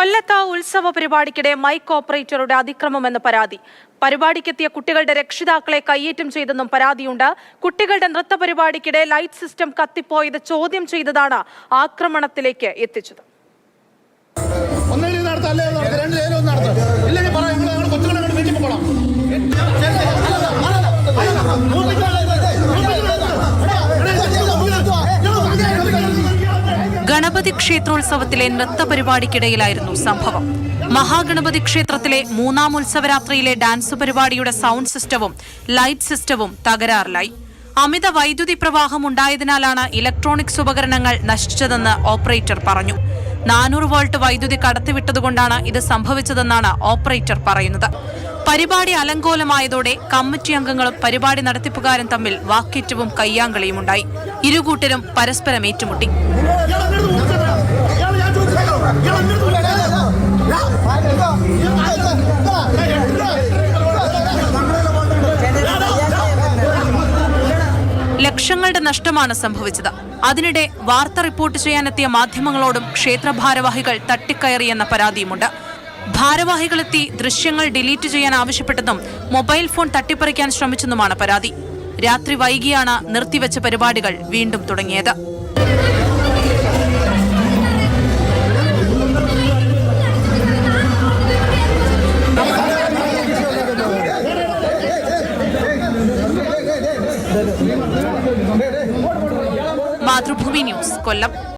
കൊല്ലത്ത് ഉത്സവ പരിപാടിക്കിടെ മൈക്ക് ഓപ്പറേറ്ററുടെ അതിക്രമമെന്ന് പരാതി. പരിപാടിക്കെത്തിയ കുട്ടികളുടെ രക്ഷിതാക്കളെ കയ്യേറ്റം ചെയ്തെന്നും പരാതിയുണ്ട്. കുട്ടികളുടെ നൃത്ത പരിപാടിക്കിടെ ലൈറ്റ് സിസ്റ്റം കത്തിപ്പോയത് ചോദ്യം ചെയ്തതാണ് ആക്രമണത്തിലേക്ക് എത്തിച്ചത്. ഗണപതി ക്ഷേത്രോത്സവത്തിലെ നൃത്ത പരിപാടിക്കിടയിലായിരുന്നു സംഭവം. മഹാഗണപതി ക്ഷേത്രത്തിലെ മൂന്നാം ഉത്സവരാത്രിയിലെ ഡാൻസ് പരിപാടിയുടെ സൗണ്ട് സിസ്റ്റവും ലൈറ്റ് സിസ്റ്റവും തകരാറിലായി. അമിത വൈദ്യുതി പ്രവാഹം ഉണ്ടായതിനാലാണ് ഇലക്ട്രോണിക്സ് ഉപകരണങ്ങൾ നശിച്ചതെന്ന് ഓപ്പറേറ്റർ പറഞ്ഞു. 400 വോൾട്ട് വൈദ്യുതി കടത്തിവിട്ടതുകൊണ്ടാണ് ഇത് സംഭവിച്ചതെന്നാണ് ഓപ്പറേറ്റർ പറയുന്നത്. പരിപാടി അലങ്കോലമായതോടെ കമ്മിറ്റി അംഗങ്ങളും പരിപാടി നടത്തിപ്പുകാരും തമ്മിൽ വാക്കേറ്റവും കയ്യാങ്കളിയുമുണ്ടായി. ഇരുകൂട്ടരും പരസ്പരം ഏറ്റുമുട്ടി. ലക്ഷങ്ങളുടെ നഷ്ടമാണ് സംഭവിച്ചത്. അതിനിടെ വാർത്ത റിപ്പോർട്ട് ചെയ്യാനെത്തിയ മാധ്യമങ്ങളോടും ക്ഷേത്ര ഭാരവാഹികൾ തട്ടിക്കയറിയെന്ന പരാതിയുമുണ്ട്. ഭാരവാഹികളെത്തി ദൃശ്യങ്ങൾ ഡിലീറ്റ് ചെയ്യാൻ ആവശ്യപ്പെട്ടെന്നും മൊബൈൽ ഫോൺ തട്ടിപ്പറിക്കാൻ ശ്രമിച്ചെന്നുമാണ് പരാതി. രാത്രി വൈകിയാണ് നിർത്തിവെച്ച പരിപാടികൾ വീണ്ടും തുടങ്ങിയത്. മാതൃഭൂമി ന്യൂസ്, കൊല്ലം.